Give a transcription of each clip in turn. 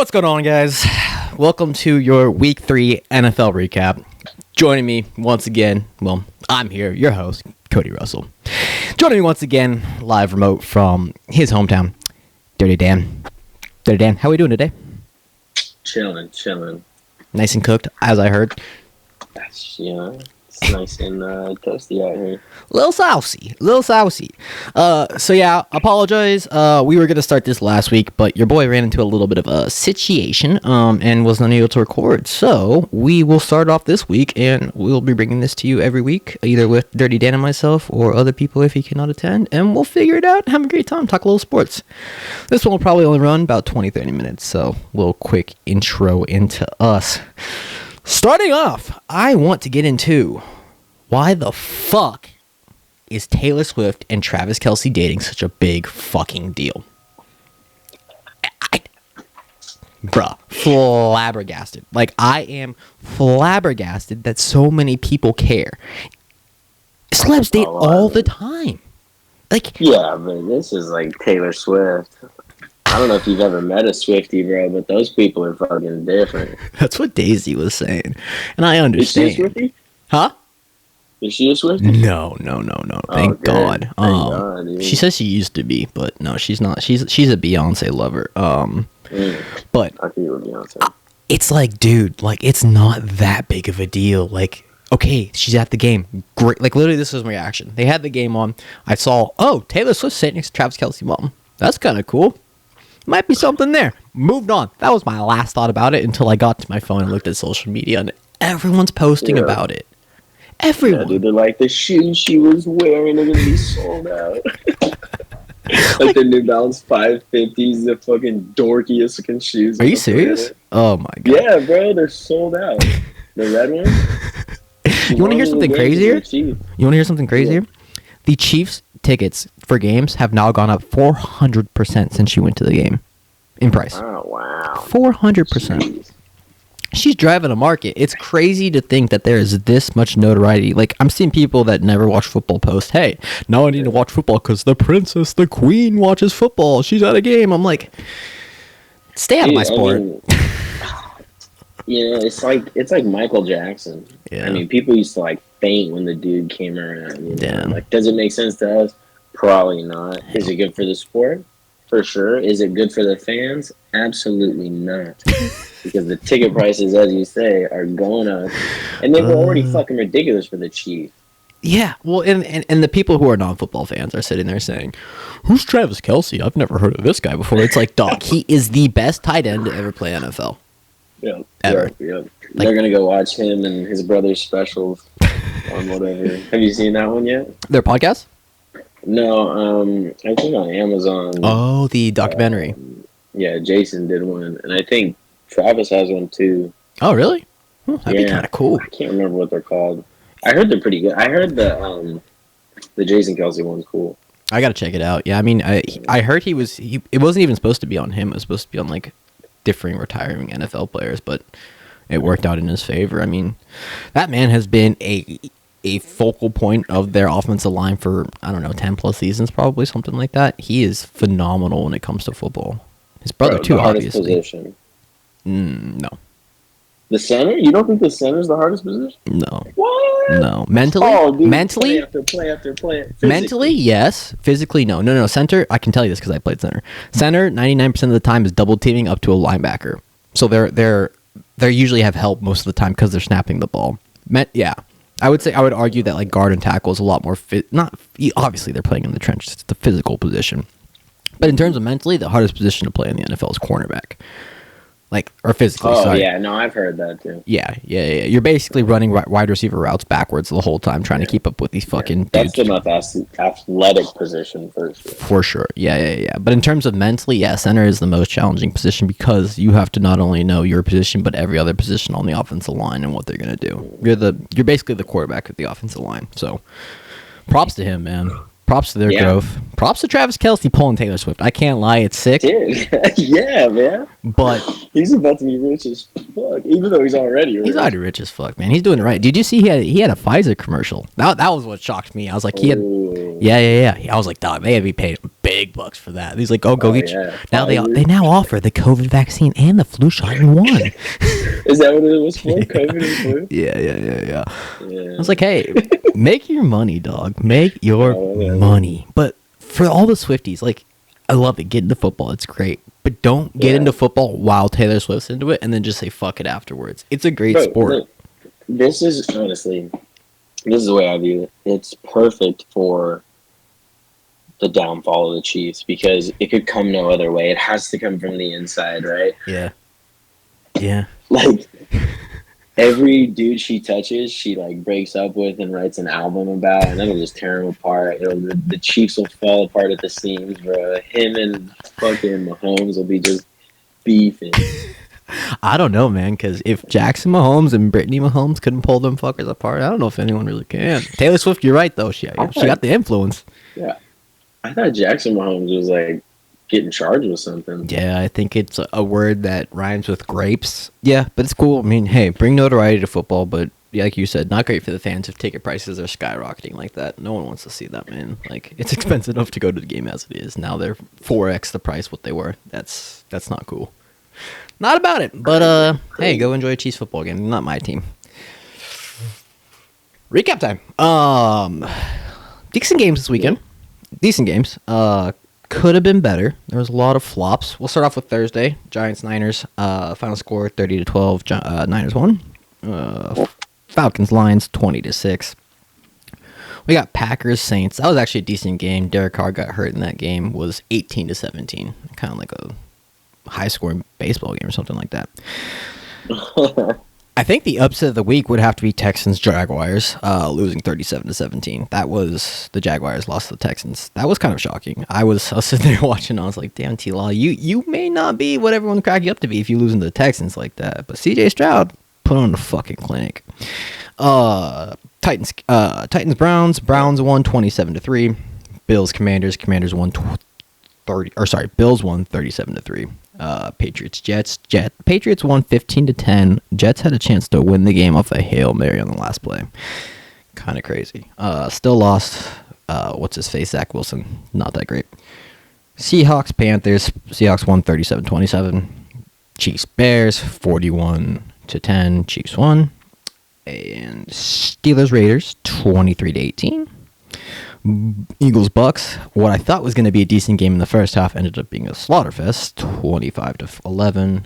What's going on, guys? Welcome to your Week 3 NFL recap. Joining me once again, well, I'm here, your host, Cody Russell. Joining me once again, live remote from his hometown, Dirty Dan. Dirty Dan, how are we doing today? Chilling. Nice and cooked, as I heard. It's nice and toasty out here. Little saucy. So yeah, apologize. We were gonna start this last week, but your boy ran into a little bit of a situation, and was unable to record. So we will start off this week, and we'll be bringing this to you every week, either with Dirty Dan and myself, or other people if he cannot attend, and we'll figure it out and have a great time, talk a little sports. This one will probably only run about 20-30 minutes, so a little quick intro into us. Starting off, I want to get into why the fuck is Taylor Swift and Travis Kelce dating such a big fucking deal? Bruh, flabbergasted. Like, I am flabbergasted that so many people care. Celebs date all the time. Like, yeah, but this is like Taylor Swift. I don't know if you've ever met a Swiftie, bro, but those people are fucking different. That's what Daisy was saying, and I understand. Is she a Swiftie? Huh? Is she a Swiftie? No. Thank God. God, she says she used to be, but no, she's not. She's a Beyonce lover. But I think you were Beyonce. It's like, dude, like, it's not that big of a deal. Like, okay, she's at the game. Great. Like, literally, this was my reaction. They had the game on. I saw, oh, Taylor Swift sitting next to Travis Kelce mom. That's kind of cool. Might be something there. Moved on. That was my last thought about it until I got to my phone and looked at social media, and everyone's posting about it. Everyone. Yeah, dude, they're like, the shoes she was wearing are going to be sold out. Like the New Balance 550s, the fucking dorkiest looking shoes. Are you serious? Oh, my God. Yeah, bro, they're sold out. The red ones. You want to hear something crazier? The Chiefs tickets for games have now gone up 400% since she went to the game in price. Oh, wow. 400%. Jeez. She's driving a market. It's crazy to think that there is this much notoriety. Like, I'm seeing people that never watch football post, hey, now I need to watch football because the princess, the queen, watches football. She's at a game. I'm like, stay out of my sport. It's like Michael Jackson. Yeah. I mean, people used to like faint when the dude came around. You know? Yeah. Like, does it make sense to us? Probably not. Is it good for the sport? For sure. Is it good for the fans? Absolutely not. Because the ticket prices, as you say, are going up. And they were already fucking ridiculous for the Chiefs. Yeah. Well, and the people who are non-football fans are sitting there saying, who's Travis Kelce? I've never heard of this guy before. It's like, dog, he is the best tight end to ever play NFL. Yeah. Ever. Yeah. Like, they're going to go watch him and his brother's specials on whatever. Have you seen that one yet? Their podcast? No, I think on Amazon. Oh, the documentary. Yeah, Jason did one, and I think Travis has one too. Oh, really? That'd be kind of cool. I can't remember what they're called. I heard they're pretty good. I heard the Jason Kelce one's cool. I gotta check it out. Yeah, I mean, I heard it wasn't even supposed to be on him. It was supposed to be on like differing retiring NFL players, but it worked out in his favor. I mean, that man has been a focal point of their offensive line for, I don't know, 10 plus seasons, probably, something like that. He is phenomenal when it comes to football. His brother too, obviously. Position. No. The center? You don't think the center's the hardest position? No. What? No. Mentally? Play after play after play. Physically. Mentally, yes. Physically, no. No. Center, I can tell you this because I played center. Center, 99% of the time, is double teaming up to a linebacker. So they usually have help most of the time because they're snapping the ball. Yeah. I would argue that like guard and tackle is a lot more obviously they're playing in the trench. It's the physical position. But in terms of mentally, the hardest position to play in the NFL is cornerback. Like, or physically, sorry. Yeah, no, I've heard that too. Yeah. You're basically running wide receiver routes backwards the whole time, trying to keep up with these fucking dudes. That's the most athletic position for sure. For sure. Yeah. But in terms of mentally, yeah, center is the most challenging position because you have to not only know your position, but every other position on the offensive line and what they're going to do. You're basically the quarterback of the offensive line. So, props to him, man. Props to their growth. Props to Travis Kelce pulling Taylor Swift. I can't lie, it's sick. Dude, yeah, man. But he's about to be rich as fuck, even though he's already rich. He's already rich as fuck, man. He's doing it right. Did you see he had a Pfizer commercial? That was what shocked me. I was like, yeah. I was like, dog, they had to be paid big bucks for that. He's like, oh, go get you. Yeah. Now they now offer the COVID vaccine and the flu shot in one. Is that what it was for? COVID and flu? Yeah. I was like, hey, make your money, dog. Make your money. But for all the Swifties, like, I love it. Get into football. It's great. But don't get into football while Taylor Swift's into it and then just say fuck it afterwards. It's a great sport. Look, this is honestly, this is the way I view it. It's perfect for the downfall of the Chiefs because it could come no other way. It has to come from the inside, right? Yeah. Like, every dude she touches, she, like, breaks up with and writes an album about, and then it'll just tear him apart. The Chiefs will fall apart at the seams, bro. Him and fucking Mahomes will be just beefing. I don't know, man, because if Jackson Mahomes and Brittany Mahomes couldn't pull them fuckers apart, I don't know if anyone really can. Taylor Swift, you're right, though. She got the influence. Yeah. I thought Jackson Mahomes was, like, getting charged with something. Yeah, I think it's a word that rhymes with grapes. Yeah, but it's cool. I mean, hey, bring notoriety to football, but like you said, not great for the fans if ticket prices are skyrocketing like that. No one wants to see that, man. Like, it's expensive enough to go to the game as it is. Now they're 4x the price what they were. That's not cool. Not about it. But hey, go enjoy a Chiefs football game. Not my team. Recap time. Decent games this weekend. Decent games. Could have been better. There was a lot of flops. We'll start off with Thursday. Giants-Niners. Final score 30-12. Niners won. Falcons-Lions 20-6. We got Packers-Saints. That was actually a decent game. Derek Carr got hurt in that game. Was 18-17. Kind of like a high-scoring baseball game or something like that. I think the upset of the week would have to be Texans-Jaguars, losing 37-17. That was the Jaguars lost to the Texans. That was kind of shocking. I was sitting there watching. I was like, "Damn, T-Law, you may not be what everyone cracked you up to be if you lose to the Texans like that." But C.J. Stroud put on a fucking clinic. Titans-Browns. Browns won 27-3. Bills-Commanders won Bills won 37-3. Patriots-Jets. Patriots won 15-10. Jets had a chance to win the game off a Hail Mary on the last play. Kind of crazy. Still lost. What's his face? Zach Wilson. Not that great. Seahawks-Panthers. Seahawks won 37-27. Chiefs-Bears 41-10. Chiefs won. And Steelers-Raiders 23-18. Eagles-Bucks, what I thought was going to be a decent game in the first half ended up being a slaughterfest, 25-11.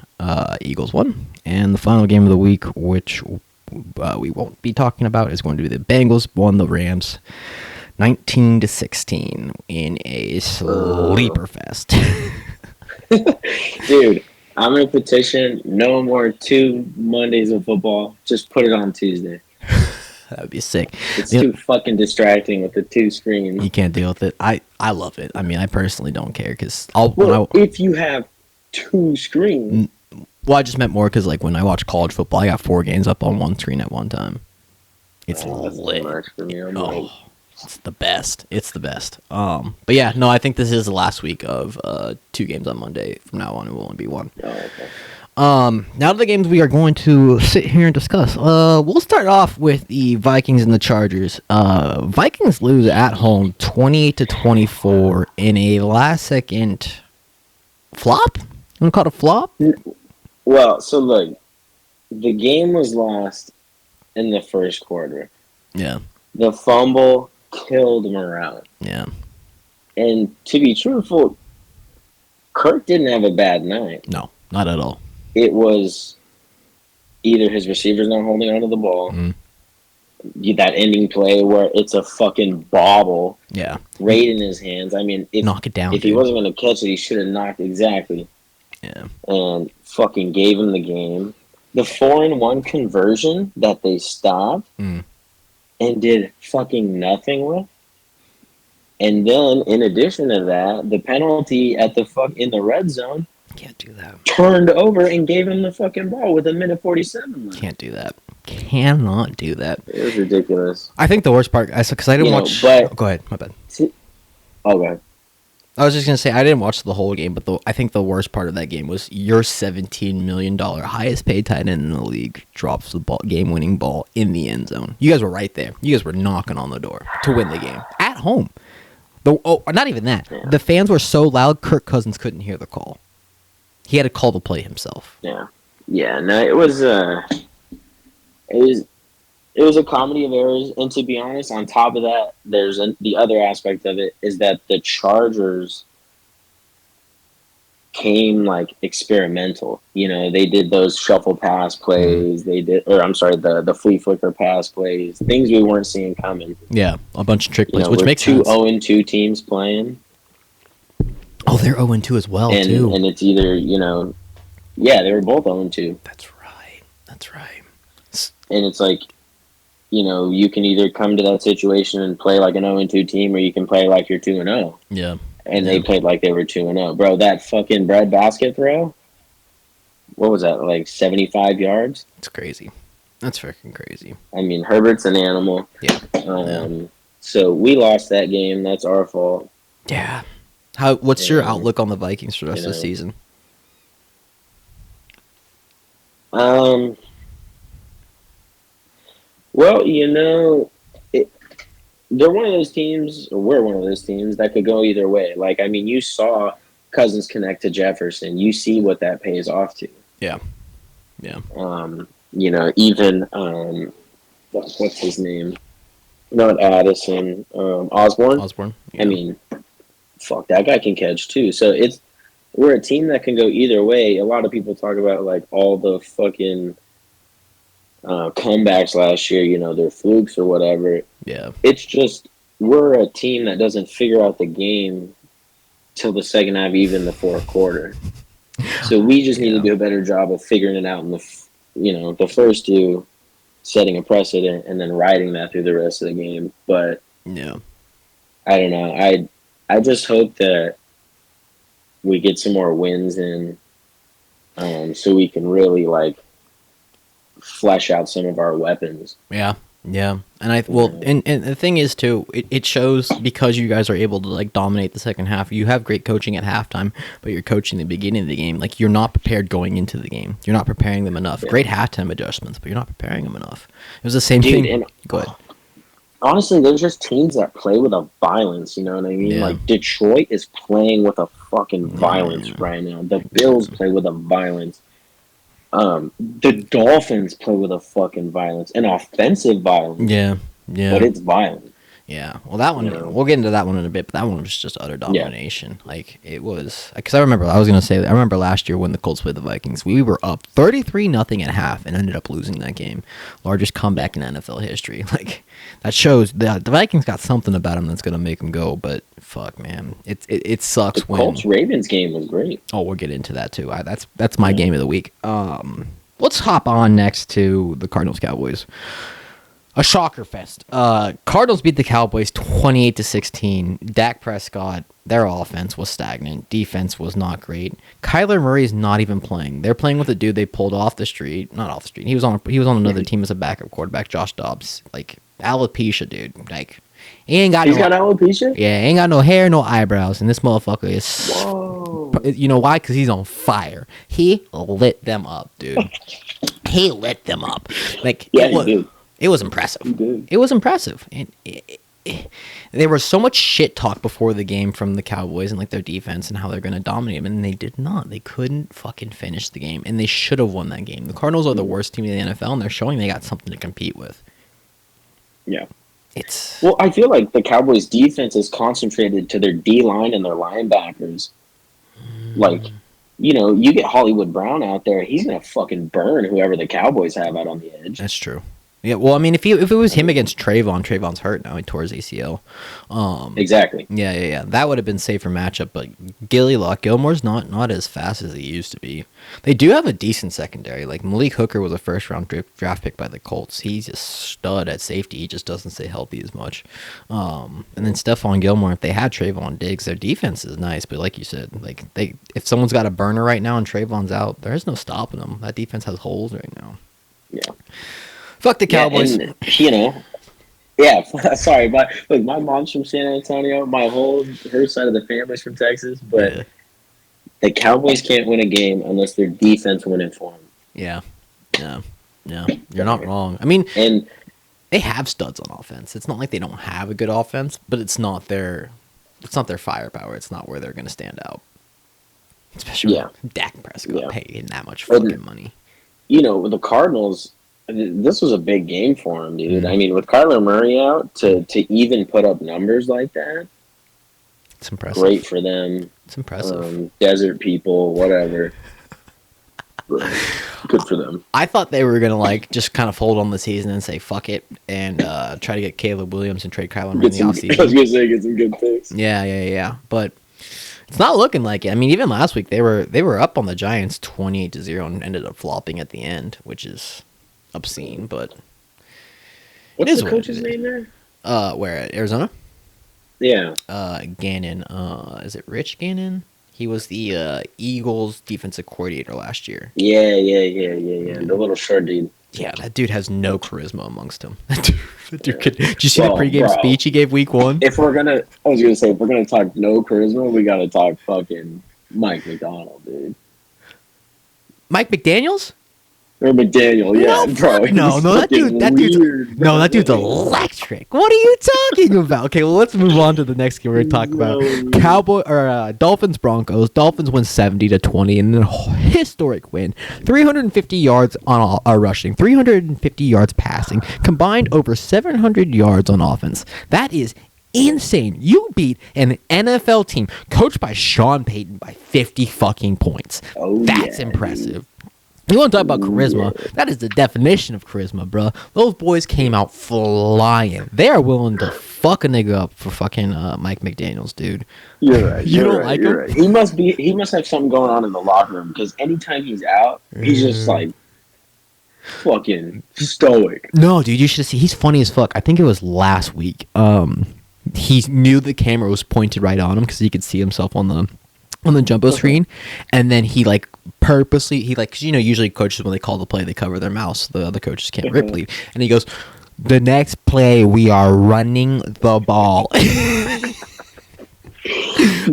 Eagles won. And the final game of the week, which we won't be talking about, is going to be the Bengals won the Rams 19-16 in a sleeper fest. Dude, I'm going to petition no more 2 Mondays of football. Just put it on Tuesday. That would be sick. It's too fucking distracting with the 2 screens. You can't deal with it. I love it. I mean, I personally don't care because if you have 2 screens. Well, I just meant more because like when I watch college football, I got 4 games up on one screen at one time. It's lit. For me. It's the best. It's the best. But yeah, no, I think this is the last week of 2 games on Monday. From now on, it will only be 1. Oh, okay. Now to the games we are going to sit here and discuss. We'll start off with the Vikings and the Chargers. Vikings lose at home 28-24 in a last-second flop. You want to call it a flop? Well, so look, the game was lost in the first quarter. Yeah. The fumble killed morale. Yeah. And to be truthful, Kirk didn't have a bad night. No, not at all. It was either his receivers not holding onto the ball, that ending play where it's a fucking bobble, right in his hands. I mean, knock it down. If he wasn't going to catch it, he should have knocked exactly. Yeah, and fucking gave him the game. The 4-1 conversion that they stopped and did fucking nothing with. And then, in addition to that, the penalty at in the red zone. Can't do that. Turned over and gave him the fucking ball with 1:47 left. Can't do that. Cannot do that. It was ridiculous. I think the worst part, because I didn't watch. Go ahead. My bad. Oh, go ahead. I was just gonna say I didn't watch the whole game, but I think the worst part of that game was your $17 million highest paid tight end in the league drops the game-winning ball in the end zone. You guys were right there. You guys were knocking on the door to win the game at home. Not even that. Yeah. The fans were so loud, Kirk Cousins couldn't hear the call. He had to call the play himself. Yeah. Yeah. No, it was a comedy of errors, and to be honest, on top of that, the other aspect of it is that the Chargers came like experimental. You know, they did those shuffle pass plays. They did, or I'm sorry, the flea flicker pass plays. Things we weren't seeing coming. Yeah, a bunch of trick plays, which with makes two sense. 0-2 teams playing. Oh, they're 0-2 as well, too. And it's either, they were both 0-2. That's right. And it's like, you can either come to that situation and play like an 0-2 team, or you can play like you're 2-0. Yeah. And they played like they were 2-0. Bro, that fucking bread basket throw, what was that, like 75 yards? It's crazy. That's freaking crazy. I mean, Herbert's an animal. Yeah. So we lost that game. That's our fault. Yeah. What's your outlook on the Vikings for the rest of the season? Well, they're one of those teams, or we're one of those teams that could go either way. Like, I mean, you saw Cousins connect to Jefferson. You see what that pays off to. Yeah. Even what's his name? Not Addison, Osborne. Yeah. I mean, fuck, that guy can catch too. So we're a team that can go either way. A lot of people talk about like all the fucking comebacks last year. They're flukes or whatever. Yeah. It's just we're a team that doesn't figure out the game till the second half, even the fourth quarter. So we just need to do a better job of figuring it out in the first two, setting a precedent, and then riding that through the rest of the game. But yeah, I don't know. I just hope that we get some more wins in, so we can really like flesh out some of our weapons. Yeah. And and the thing is too, it shows because you guys are able to like dominate the second half. You have great coaching at halftime, but you're coaching the beginning of the game. Like you're not prepared going into the game. You're not preparing them enough. Yeah. Great halftime adjustments, but you're not preparing them enough. It was the same thing. And go ahead. Honestly, there's just teams that play with a violence. You know what I mean? Yeah. Like Detroit is playing with a fucking violence right now. The Bills play with a violence. The Dolphins play with a fucking violence, an offensive violence. Yeah. But it's violent. Yeah. Well, that one, we'll get into that one in a bit, but that one was just utter domination. Yeah. Like, it was, because I remember last year when the Colts played the Vikings, we were up 33-0 at half and ended up losing that game. Largest comeback in NFL history. Like, that shows that the Vikings got something about them that's going to make them go, but fuck, man. It sucks when. The Colts-Ravens game was great. Oh, we'll get into that too. That's my game of the week. Let's hop on next to the Cardinals-Cowboys. A shocker fest. Cardinals beat the Cowboys 28-16. Dak Prescott, their offense was stagnant. Defense was not great. Kyler Murray's not even playing. They're playing with a dude they pulled off the street. Not off the street. He was on another team as a backup quarterback, Josh Dobbs. Like alopecia, dude. Like he's got alopecia? Yeah, ain't got no hair, no eyebrows, and this motherfucker is. Whoa. You know why? Because he's on fire. He lit them up, dude. He lit them up. Like It was impressive. It was impressive. And there was so much shit talk before the game from the Cowboys and like their defense and how they're going to dominate them, and they did not. They couldn't fucking finish the game, and they should have won that game. The Cardinals are the worst team in the NFL, and they're showing they got something to compete with. Yeah. Well, I feel like the Cowboys' defense is concentrated to their D-line and their linebackers. Like, you get Hollywood Brown out there, he's going to fucking burn whoever the Cowboys have out on the edge. That's true. Yeah, well, I mean, if it was him against Trayvon's hurt now. He tore his ACL. Exactly. Yeah. That would have been safer matchup, but Gilmore's not as fast as he used to be. They do have a decent secondary. Like, Malik Hooker was a first-round draft pick by the Colts. He's a stud at safety. He just doesn't stay healthy as much. And then Stephon Gilmore, if they had Trayvon Diggs, their defense is nice, but like you said, like if someone's got a burner right now and Trayvon's out, there's no stopping them. That defense has holes right now. Yeah. Fuck the Cowboys. Yeah, sorry, my mom's from San Antonio. Her side of the family's from Texas, but the Cowboys can't win a game unless their defense win it for them. Yeah. You're not wrong. I mean, and they have studs on offense. It's not like they don't have a good offense, but it's not their it's not their firepower. It's not where they're going to stand out. Especially with Dak Prescott paying that much fucking money. With the Cardinals, this was a big game for him, dude. I mean, with Kyler Murray out, to even put up numbers like that, it's impressive. Great for them. It's impressive. Desert people, whatever. Good for them. I thought they were gonna just kind of fold on the season and say fuck it and try to get Caleb Williams and trade Kyler Murray in the offseason. I was gonna say get some good picks. Yeah. But it's not looking like it. I mean, even last week they were up on the Giants 28-0 and ended up flopping at the end, which is obscene. But what's the coach's name there? Where at Arizona? Yeah. Gannon. Is it Rich Gannon? He was the Eagles defensive coordinator last year. Yeah. The little short dude. Yeah, that dude has no charisma amongst him. Did you see the pregame speech he gave week 1? If we're gonna talk no charisma, we gotta talk fucking Mike McDonald, dude. Mike McDaniels? Or McDaniel, yeah, bro. No, that dude's electric. What are you talking about? Okay, well, let's move on to the next game we're talking about. Dolphins Broncos. Dolphins win 70-20 in a historic win. 350 yards on rushing, 350 yards passing, combined over 700 yards on offense. That is insane. You beat an NFL team coached by Sean Payton by 50 fucking points. That's impressive. You want to talk about charisma? That is the definition of charisma, bro. Those boys came out flying. They are willing to fuck a nigga up for fucking Mike McDaniels, dude. You're right. You don't like him? Right. He must have something going on in the locker room because anytime he's out, he's just like fucking stoic. No, dude, you should see. He's funny as fuck. I think it was last week. He knew the camera was pointed right on him because he could see himself on the jumbo screen, and then he purposely cause usually coaches when they call the play they cover their mouth so the other coaches can't rip lead, and he goes, the next play we are running the ball.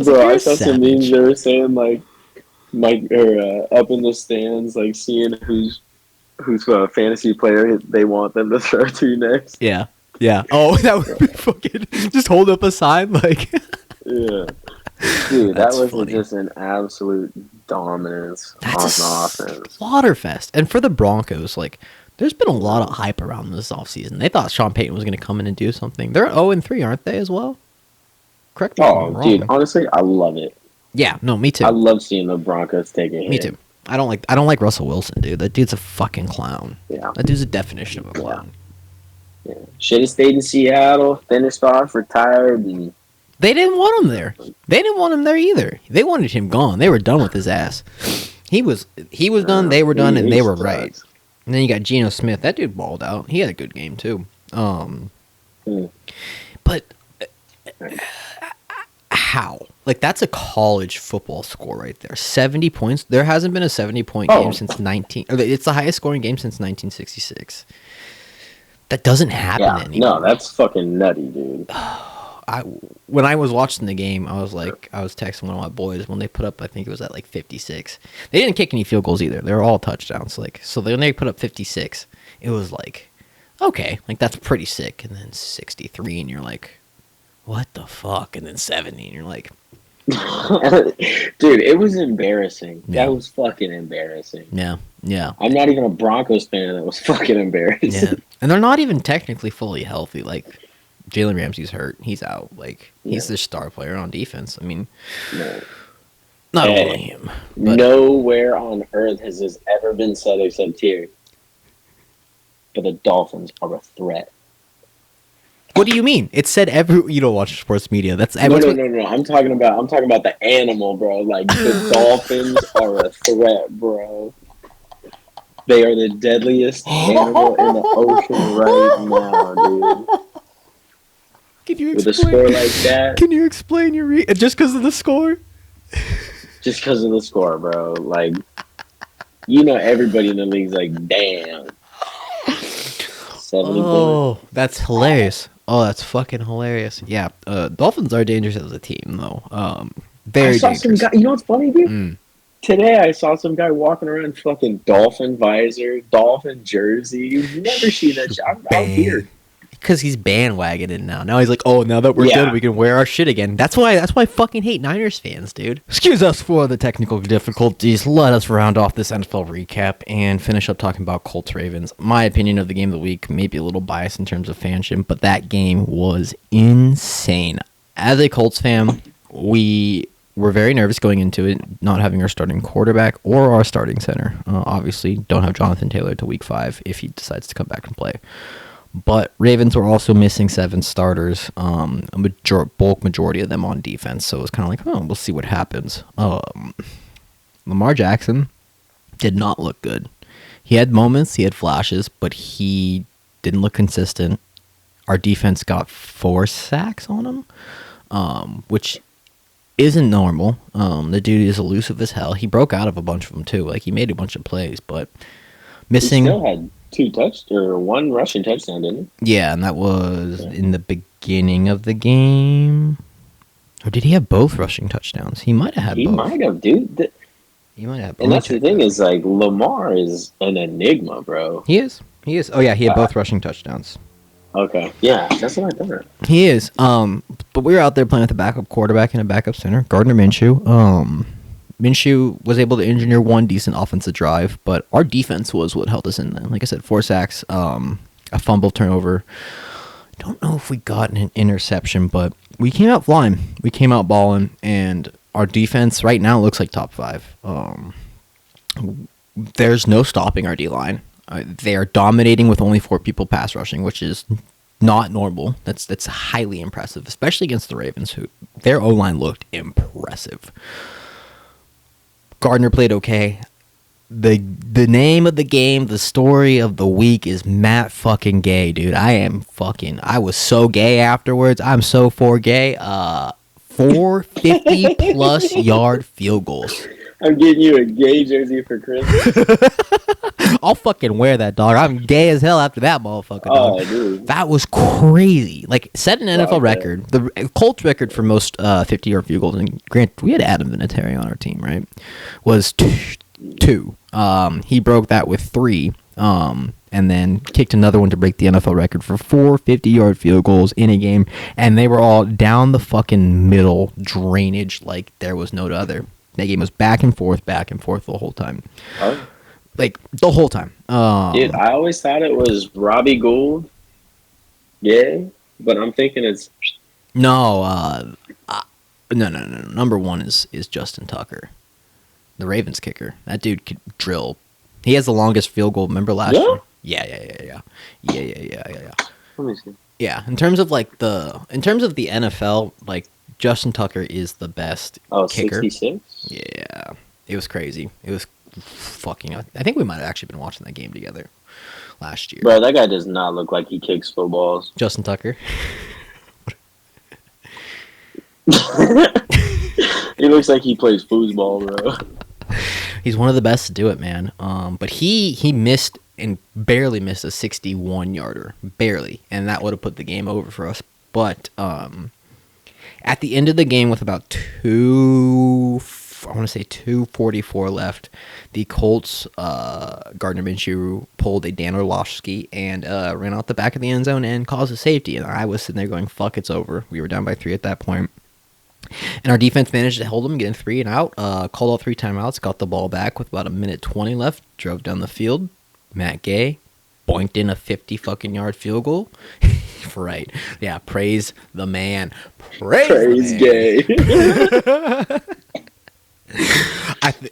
Bro, I saw some memes they were saying Mike up in the stands seeing who's fantasy player they want them to throw to next. Yeah. Oh, that would be fucking just hold up a sign yeah. Dude, that was funny. Just an absolute dominance on offense. Slaughterfest. And for the Broncos, there's been a lot of hype around this offseason. They thought Sean Payton was going to come in and do something. They're 0-3, aren't they, as well? Correct me if I'm wrong. Dude, honestly, I love it. Yeah, no, me too. I love seeing the Broncos take a hit. Me too. I don't like Russell Wilson, dude. That dude's a fucking clown. Yeah. That dude's a definition of a clown. Yeah. Should have stayed in Seattle, finished off, retired, and they didn't want him there. They didn't want him there either. They wanted him gone. They were done with his ass. He was done, they were done, and they were right. And then you got Geno Smith. That dude balled out. He had a good game too. But how? That's a college football score right there. 70 points. There hasn't been a 70-point game since it's the highest scoring game since 1966. That doesn't happen anymore. No, that's fucking nutty, dude. When I was watching the game, I was texting one of my boys when they put up, I think it was at 56. They didn't kick any field goals either. They were all touchdowns. So when they put up 56, it was okay, that's pretty sick. And then 63, and you're like, what the fuck? And then 70, and you're like, dude, it was embarrassing. Yeah. That was fucking embarrassing. Yeah. I'm not even a Broncos fan. That was fucking embarrassing. Yeah. And they're not even technically fully healthy. Jalen Ramsey's hurt. He's out. He's the star player on defense. I mean, not only him. But nowhere on earth has this ever been said except here. But the Dolphins are a threat. What do you mean? It said you don't watch sports media. That's no. I'm talking about the animal, bro. The Dolphins are a threat, bro. They are the deadliest animal in the ocean right now, dude. Can you explain? With a score like that. Can you explain your just because of the score? Just because of the score, bro. Everybody in the league's damn. 70 points. That's hilarious. Oh, that's fucking hilarious. Yeah, Dolphins are dangerous as a team, though. Very dangerous. Some guy, you know what's funny, dude? Today I saw some guy walking around fucking dolphin visor, dolphin jersey. You've never seen that shit. I'm out here. because he's bandwagoning now. Now he's like, oh, now that we're good, we can wear our shit again. That's why I fucking hate Niners fans, dude. Excuse us for the technical difficulties. Let us round off this NFL recap and finish up talking about Colts Ravens. My opinion of the game of the week may be a little biased in terms of fanship, but that game was insane. As a Colts fan, we were very nervous going into it, not having our starting quarterback or our starting center. Obviously, don't have Jonathan Taylor till week 5 if he decides to come back and play. But Ravens were also missing 7 starters, bulk majority of them on defense. So it was kind of like, oh, we'll see what happens. Lamar Jackson did not look good. He had moments, he had flashes, but he didn't look consistent. Our defense got 4 sacks on him, which isn't normal. The dude is elusive as hell. He broke out of a bunch of them too. Like, he made a bunch of plays, but missing. He still had 1 rushing touchdown, didn't he? Yeah, and that was in the beginning of the game. Or did he have both rushing touchdowns? He might have had both. He might have, dude. He might have both. And that's the thing is, like, Lamar is an enigma, bro. He is. Oh, yeah, he had both rushing touchdowns. Okay. Yeah, that's what I thought. He is. But we were out there playing with a backup quarterback and a backup center, Gardner Minshew. Minshew was able to engineer 1 decent offensive drive, but our defense was what held us in there. Like I said, 4 sacks, a fumble turnover. Don't know if we got an interception, but we came out flying. We came out balling, and our defense right now looks like top 5. There's no stopping our D-line. They are dominating with only 4 people pass rushing, which is not normal. That's highly impressive, especially against the Ravens, who their O-line looked impressive. Gardner played okay. The name of the game, the story of the week is Matt fucking Gay, dude. I was so gay afterwards. I'm so for gay. 450 plus yard field goals. I'm getting you a gay jersey for Christmas. I'll fucking wear that, dog. I'm gay as hell after that motherfucker, dog. Oh, dude. That was crazy. Like, set an NFL record. The Colts record for most 50-yard field goals, and granted, we had Adam Vinatieri on our team, right? Was 2. He broke that with 3. And then kicked another one to break the NFL record for 4 50-yard field goals in a game, and they were all down the fucking middle drainage like there was no other. That game was back and forth the whole time. Oh. Like, the whole time. Dude, I always thought it was Robbie Gould. Yeah, but I'm thinking it's... No. Number 1 is Justin Tucker, the Ravens kicker. That dude could drill. He has the longest field goal. Remember last year? Yeah. Let me see. Yeah, in terms of the NFL, like, Justin Tucker is the best kicker. 66? Yeah, it was crazy. It was fucking... I think we might have actually been watching that game together last year. Bro, that guy does not look like he kicks footballs. Justin Tucker. He looks like he plays foosball, bro. He's one of the best to do it, man. But he missed and barely missed a 61-yarder. Barely. And that would have put the game over for us. But at the end of the game with about 2:44 left, the Colts, Gardner Minshew pulled a Dan Orlovsky and ran out the back of the end zone and caused a safety. And I was sitting there going, fuck, it's over. We were down by 3 at that point. And our defense managed to hold them, getting 3 and out, called all 3 timeouts, got the ball back with about 1:20 left, drove down the field. Matt Gay boinked in a 50-fucking-yard field goal. Right. Yeah, praise the man. Praise Gay.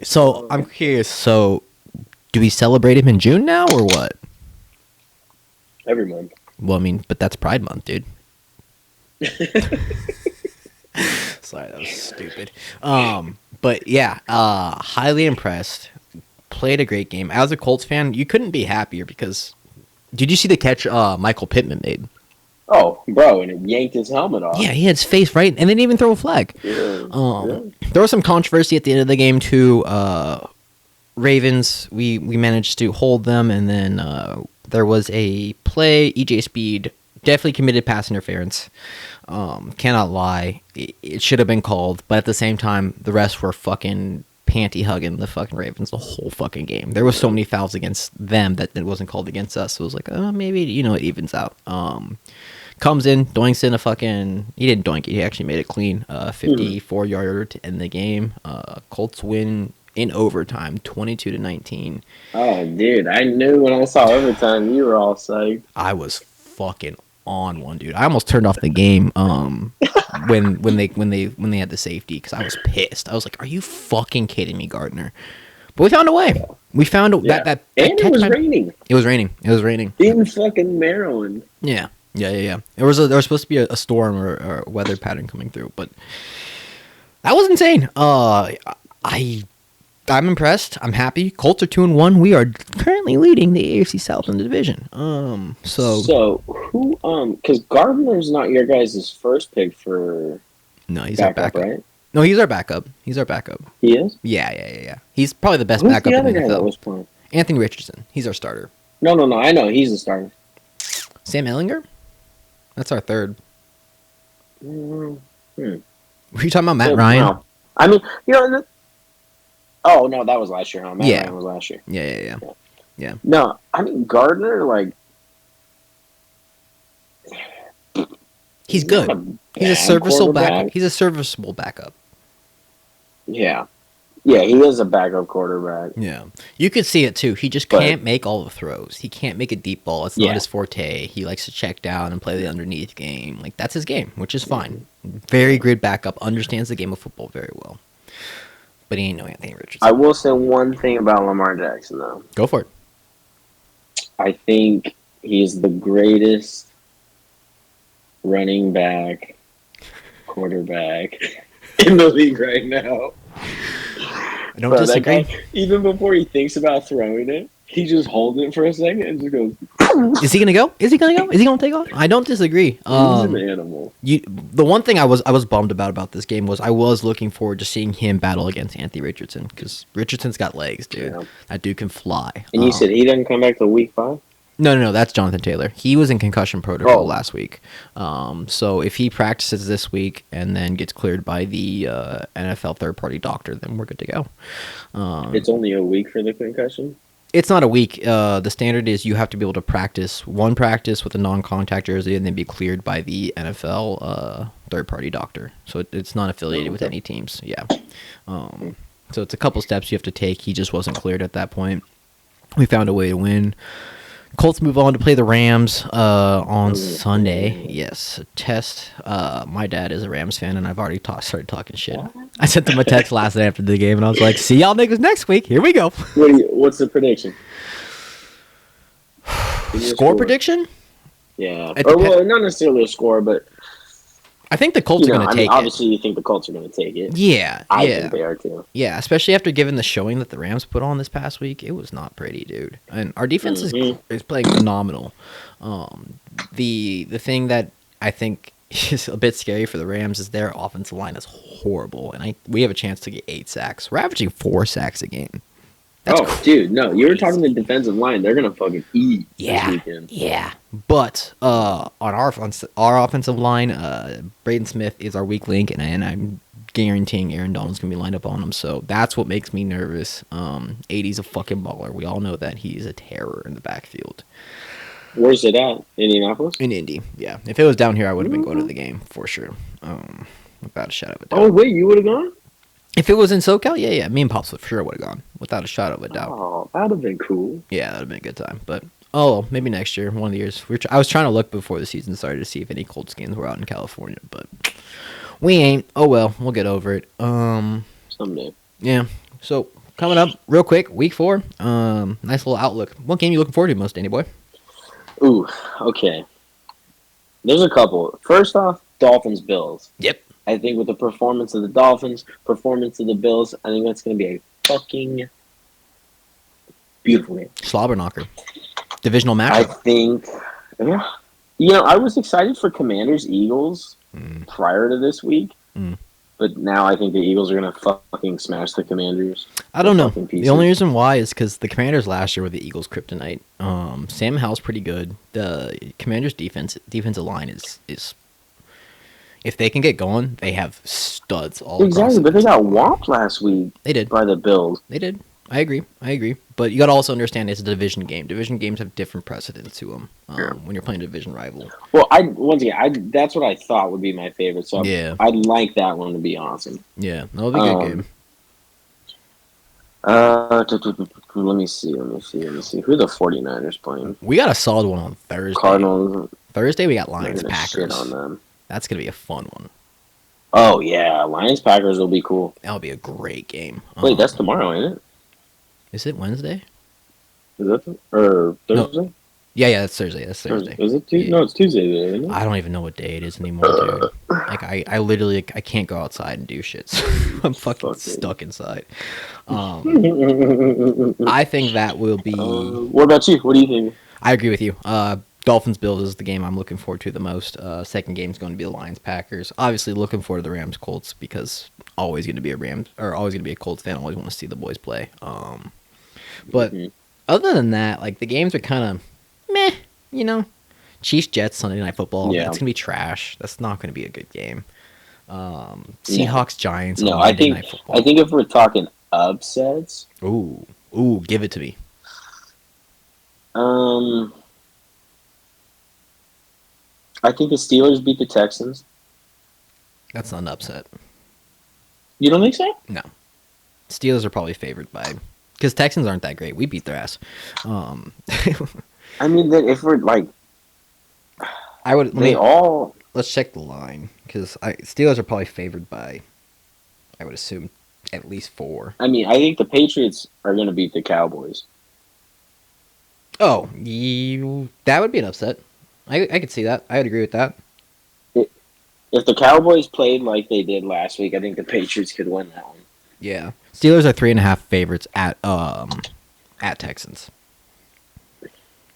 So, I'm curious. So, do we celebrate him in June now, or what? Every month. Well, I mean, but that's Pride Month, dude. Sorry, that was stupid. But yeah, highly impressed. Played a great game. As a Colts fan, you couldn't be happier because did you see the catch Michael Pittman made? Oh, bro, and it yanked his helmet off. Yeah, he had his face right, and they didn't even throw a flag. Yeah. There was some controversy at the end of the game too. Ravens, we managed to hold them, and then there was a play. EJ Speed definitely committed pass interference. Cannot lie. It should have been called, but at the same time, the refs were fucking panty hugging the fucking Ravens the whole fucking game. There was so many fouls against them that it wasn't called against us. So it was like, oh, maybe, it evens out. Comes in, doinks in a fucking... He didn't doink it. He actually made it clean. 54-yarder to end the game. Colts win in overtime, 22-19. Oh, dude. I knew when I saw overtime, you were all psyched. I was fucking on one, dude. I almost turned off the game when they had the safety because I was pissed. I was like, are you fucking kidding me, Gardner? But we found a way. We found that and it was raining. It was raining. In fucking Maryland. Yeah. There was supposed to be a storm or a weather pattern coming through, but that was insane. I'm impressed. I'm happy. Colts are 2-1. We are currently leading the AFC South in the division. So who? Because Gardner's not your guys' first pick for. No, he's our backup. Right? No, he's our backup. He is. Yeah. He's probably the best Who's backup the in other the guy that NFL. was playing? Anthony Richardson. He's our starter. No. I know he's the starter. Sam Ellinger? That's our third. Hmm. Were you talking about Matt Ryan? No. I mean, oh no, that was last year. Huh? Matt Ryan was last year. Yeah. No, I mean Gardner, like he's good. He's a serviceable backup. He's a serviceable backup. Yeah, he is a backup quarterback. Yeah, you could see it too. He just can't make all the throws. He can't make a deep ball. It's not his forte. He likes to check down and play the underneath game. Like that's his game, which is fine. Very good backup. Understands the game of football very well. But he ain't no Anthony Richardson. I will say one thing about Lamar Jackson, though. Go for it. I think he's the greatest running back, quarterback in the league right now. I don't disagree. That guy, even before he thinks about throwing it, he just holds it for a second and just goes. Is he gonna go? Is he gonna take off? I don't disagree. He's an animal. The one thing I was bummed about this game was I was looking forward to seeing him battle against Anthony Richardson because Richardson's got legs, dude. Yeah. That dude can fly. And you said he doesn't come back till week 5? No, that's Jonathan Taylor. He was in concussion protocol last week. So if he practices this week and then gets cleared by the NFL third-party doctor, then we're good to go. It's only a week for the concussion? It's not a week. The standard is you have to be able to practice with a non-contact jersey and then be cleared by the NFL third-party doctor. So it's not affiliated with any teams. Yeah. So it's a couple steps you have to take. He just wasn't cleared at that point. We found a way to win. Colts move on to play the Rams on Sunday. Yes, test. My dad is a Rams fan, and I've already started talking shit. I sent him a text last night after the game, and I was like, see y'all niggas next week. Here we go. What's the prediction? Score prediction? Yeah. Well, not necessarily a score, but... I think the Colts are going to take it. Obviously, you think the Colts are going to take it. Yeah. I think they are, too. Yeah, especially after given the showing that the Rams put on this past week. It was not pretty, dude. And our defense is playing phenomenal. The thing that I think is a bit scary for the Rams is their offensive line is horrible. And we have a chance to get 8 sacks. We're averaging 4 sacks a game. That's dude, no. You were talking the defensive line. They're going to fucking eat this weekend. Yeah. But on our offensive line, Braden Smith is our weak link, and I'm guaranteeing Aaron Donald's going to be lined up on him. So that's what makes me nervous. 80's a fucking baller. We all know that he's a terror in the backfield. Where's it at? Indianapolis? In Indy, yeah. If it was down here, I would have been going to the game for sure. Without a shadow of a doubt. Oh, wait, you would have gone? If it was in SoCal, yeah. Me and Pops for sure would have gone, without a shadow of a doubt. Oh, that would have been cool. Yeah, that would have been a good time. But, maybe next year, one of the years. I was trying to look before the season started to see if any Colts games were out in California, but we ain't. Oh, well, we'll get over it. Someday. Yeah. So, coming up real quick, week 4. Nice little outlook. What game you looking forward to most, Danny boy? Ooh, okay. There's a couple. First off, Dolphins-Bills. Yep. I think with the performance of the Dolphins, performance of the Bills, I think that's going to be a fucking beautiful game. Slobber knocker. Divisional matchup. I think, I was excited for Commanders-Eagles prior to this week, but now I think the Eagles are going to fucking smash the Commanders. I don't know. The only reason why is because the Commanders last year were the Eagles' kryptonite. Sam Howell's pretty good. The Commanders' defensive line is If they can get going, they have studs all across. Exactly, but they got whopped last week. They did. By the Bills. They did. I agree. But you got to also understand it's a division game. Division games have different precedents to them when you're playing a division rival. Well, that's what I thought would be my favorite. So yeah. I'd like that one to be awesome. Yeah, that'll be a good game. Let me see. Who the 49ers playing? We got a solid one on Thursday. Cardinals. Thursday we got Lions Packers. Shit on them. That's gonna be a fun one. Oh yeah, Lions Packers will be cool. That'll be a great game. Wait, that's tomorrow, ain't it? Is it Wednesday? Is that or Thursday? No. Yeah, that's Thursday. That's Thursday. Is it Tuesday? No, it's Tuesday. Isn't it? I don't even know what day it is anymore, dude. Like I literally I can't go outside and do shit. So I'm fucking stuck inside. I think that will be. What about you? What do you think? I agree with you. Dolphins Bills is the game I'm looking forward to the most. Second game is going to be the Lions Packers. Obviously, looking forward to the Rams Colts because always going to be a Colts fan. Always want to see the boys play. But other than that, like the games are kind of meh. You know, Chiefs Jets Sunday Night Football. Yeah. That's gonna be trash. That's not gonna be a good game. Seahawks Giants. No, I think if we're talking upsets, ooh, give it to me. I think the Steelers beat the Texans. That's not an upset. You don't think so? No. Steelers are probably favored by because Texans aren't that great. We beat their ass. I mean, if we're like, I would. Let's check the line because Steelers are probably favored by, I would assume, at least 4. I mean, I think the Patriots are going to beat the Cowboys. Oh, that would be an upset. I could see that. I would agree with that. If the Cowboys played like they did last week, I think the Patriots could win that one. Yeah, Steelers are 3.5 favorites at Texans.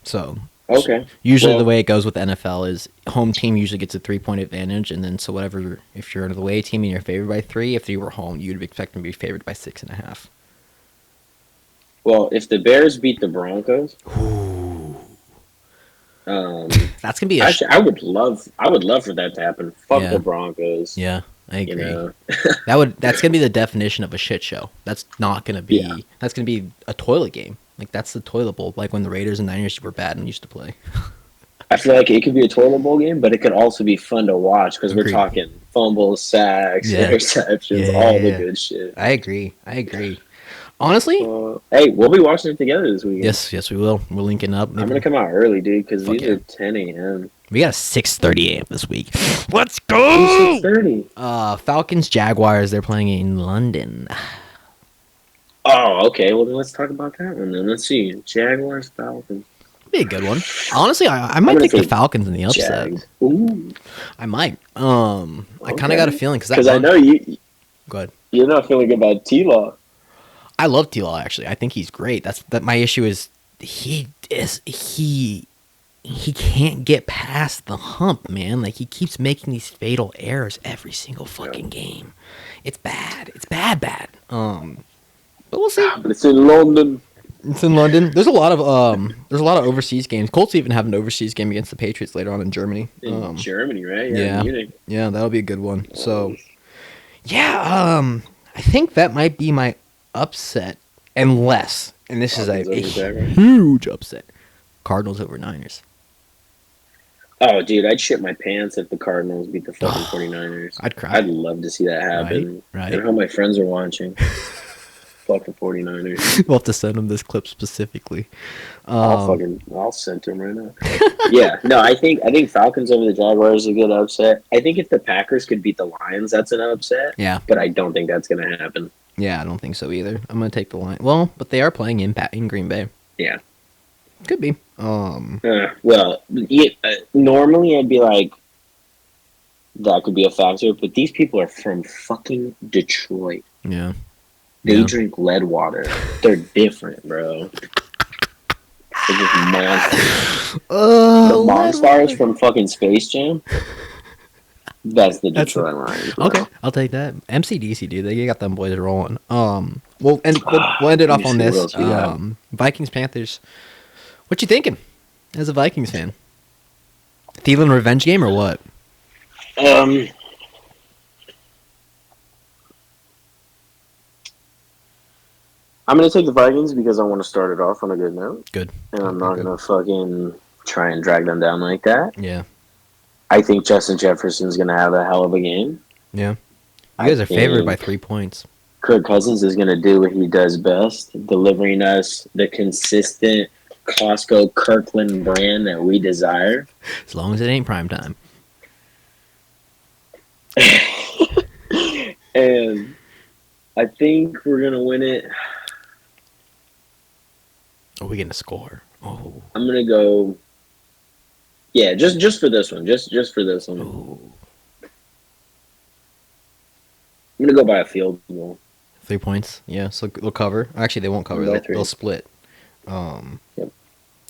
So okay. Usually the way it goes with NFL is home team usually gets a 3-point advantage, and then so whatever if you're an away team and you're favored by 3, if you were home, you'd expect them to be favored by 6.5. Well, if the Bears beat the Broncos, that's gonna be actually. I would love for that to happen. Fuck the Broncos. Yeah, I agree. You know? That's gonna be the definition of a shit show. That's not gonna be. Yeah. That's gonna be a toilet game. Like that's the toilet bowl. Like when the Raiders and Niners were bad and used to play. I feel like it could be a toilet bowl game, but it could also be fun to watch because we're talking fumbles, sacks, interceptions, all the good shit. I agree. Honestly, hey, we'll be watching it together this weekend. Yes, we will. We're linking up. I'm gonna come out early, dude, because these are 10 a.m. We got a 6:30 a.m. this week. Let's go! 6:30. Falcons Jaguars. They're playing in London. Oh, okay. Well, then let's talk about that one. Then let's see. Jaguars Falcons. Be a good one. Honestly, I might take the Falcons in the upset. Ooh. I might. I kind of got a feeling because I know you. Go ahead. You're not feeling good about T-Law. I love T-Law, actually. I think he's great. That my issue is he can't get past the hump, man. Like he keeps making these fatal errors every single fucking game. It's bad. It's bad. But we'll see. But it's in London. There's a lot of overseas games. Colts even have an overseas game against the Patriots later on in Germany. In Germany, right? Yeah. Munich. Yeah, that'll be a good one. So, yeah, I think that might be my upset, unless, and this is a huge upset, Cardinals over Niners. Oh, dude, I'd shit my pants if the Cardinals beat the fucking 49ers. I'd cry. I'd love to see that happen. Right. I don't know how my friends are watching. Fuck the 49ers. We'll have to send them this clip specifically. I'll send them right now. Yeah, no, I think Falcons over the Jaguars is a good upset. I think if the Packers could beat the Lions, that's an upset. Yeah. But I don't think that's going to happen. Yeah, I don't think so either. I'm going to take the Lions. Well, but they are playing in Green Bay. Yeah. Could be. Normally I'd be like, that could be a factor, but these people are from fucking Detroit. Yeah. They drink lead water. They're different, bro. They're just monsters. The Monstars from fucking Space Jam. That's the Detroit Lions. Okay, I'll take that. MCDC, dude. They got them boys rolling. We'll end it off on this. Vikings Panthers. What you thinking as a Vikings fan? Thielen revenge game or what? I'm going to take the Vikings because I want to start it off on a good note. Good. And I'm not going to fucking try and drag them down like that. Yeah. I think Justin Jefferson's going to have a hell of a game. Yeah. You guys are favored by 3 points. Kirk Cousins is going to do what he does best, delivering us the consistent Costco Kirkland brand that we desire. As long as it ain't prime time. And I think we're going to win it. Are we going to score? Oh. I'm going to go. Yeah, just for this one. Just for this one. Oh. I'm going to go by a field goal. 3 points. Yeah, so they'll cover. Actually, they won't cover. They'll split. Yep.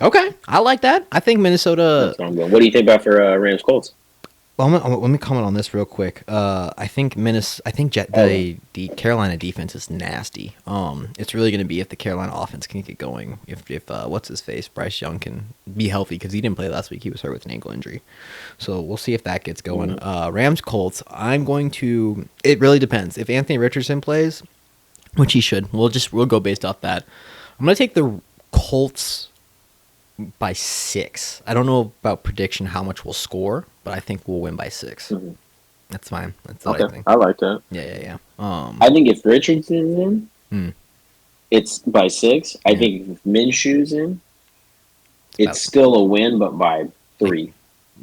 Okay, I like that. I think Minnesota. That's what I'm going. What do you think about for Rams Colts? Well, let me comment on this real quick. I think the Carolina defense is nasty. It's really going to be if the Carolina offense can get going. If what's his face, Bryce Young can be healthy because he didn't play last week. He was hurt with an ankle injury. So we'll see if that gets going. Rams Colts. I'm going to. It really depends. If Anthony Richardson plays, which he should, we'll go based off that. I'm going to take the Colts by 6. I don't know about prediction how much we'll score, but I think we'll win by 6. Mm-hmm. That's fine. That's what I think. I like that. Yeah. I think if Richardson's in, it's by 6. I think if Minshew's in, it's still a win, but by 3.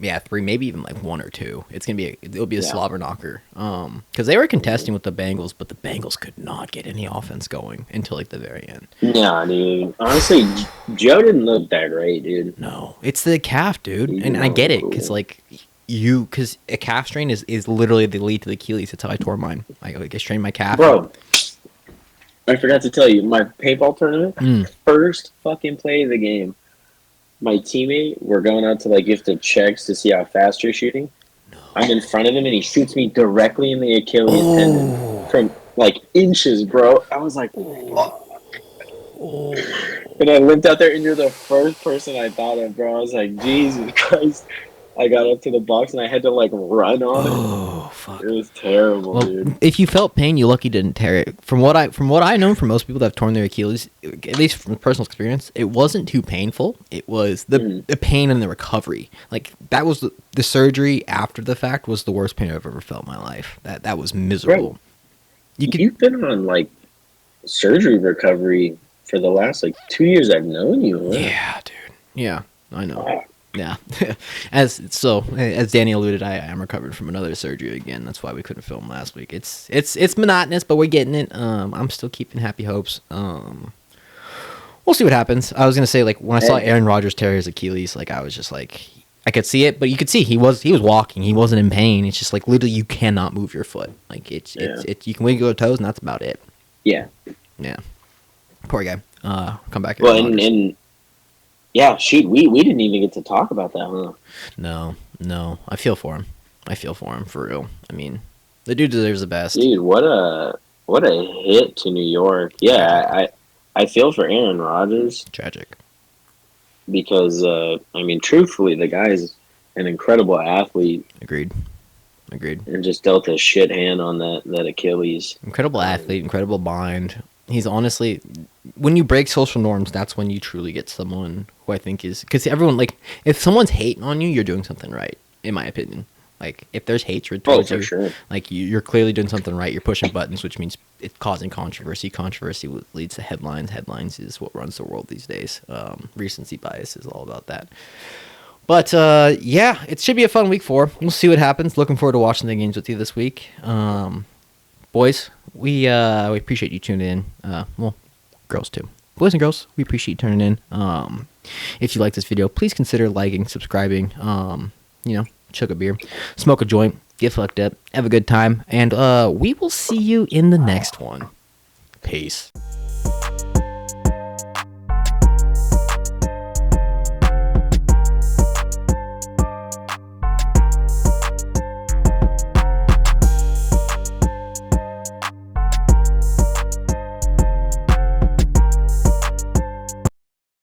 Yeah, 3, maybe even like 1 or 2. It'll be a slobber knocker. Because they were contesting with the Bengals, but the Bengals could not get any offense going until like the very end. Nah, dude. Honestly, Joe didn't look that great, dude. No, it's the calf, dude, and I get it because because a calf strain is literally the lead to the Achilles. That's how I tore mine. I strained my calf. Bro, I forgot to tell you, my paintball tournament, first fucking play of the game. My teammate, we're going out to give the checks to see how fast you're shooting. No. I'm in front of him, and he shoots me directly in the Achilles tendon from inches, bro. I was like, fuck. And I limped out there, and you're the first person I thought of, bro. I was like, Jesus Christ. I got up to the box, and I had to run on it. Oh, fuck. It was terrible, dude. If you felt pain, you lucky didn't tear it. From what I know from most people that have torn their Achilles, at least from personal experience, it wasn't too painful. It was the pain and the recovery. That was the surgery after the fact was the worst pain I've ever felt in my life. That was miserable. Bro, you've been on surgery recovery for the last 2 years I've known you. Huh? Yeah, dude. Yeah, I know. Wow. Yeah, as Danny alluded, I am recovered from another surgery again. That's why we couldn't film last week. It's monotonous, but we're getting it. I'm still keeping happy hopes. We'll see what happens. I was gonna say when I saw Aaron Rodgers tear his Achilles, I was just I could see it, but you could see he was walking. He wasn't in pain. It's just literally you cannot move your foot. It's you can wiggle your toes and that's about it. Yeah. Yeah. Poor guy. Come back. Well, and yeah, shoot, we didn't even get to talk about that, huh? No. I feel for him, for real. I mean, the dude deserves the best. Dude, what a hit to New York. Yeah, I feel for Aaron Rodgers. Tragic. Because, truthfully, the guy's an incredible athlete. Agreed. And just dealt a shit hand on that Achilles. Incredible athlete, incredible mind. He's honestly, when you break social norms, that's when you truly get someone who I think is, because everyone, if someone's hating on you, you're doing something right, in my opinion. If there's hatred towards you, sure. You're clearly doing something right. You're pushing buttons, which means it's causing controversy. Controversy leads to headlines. Headlines is what runs the world these days. Recency bias is all about that. But, yeah, it should be a fun week 4. We'll see what happens. Looking forward to watching the games with you this week. Boys, we appreciate you tuning in. Well, girls too. Boys and girls, we appreciate you tuning in. If you like this video, please consider liking, subscribing, chug a beer, smoke a joint, get fucked up, have a good time, and we will see you in the next one. Peace.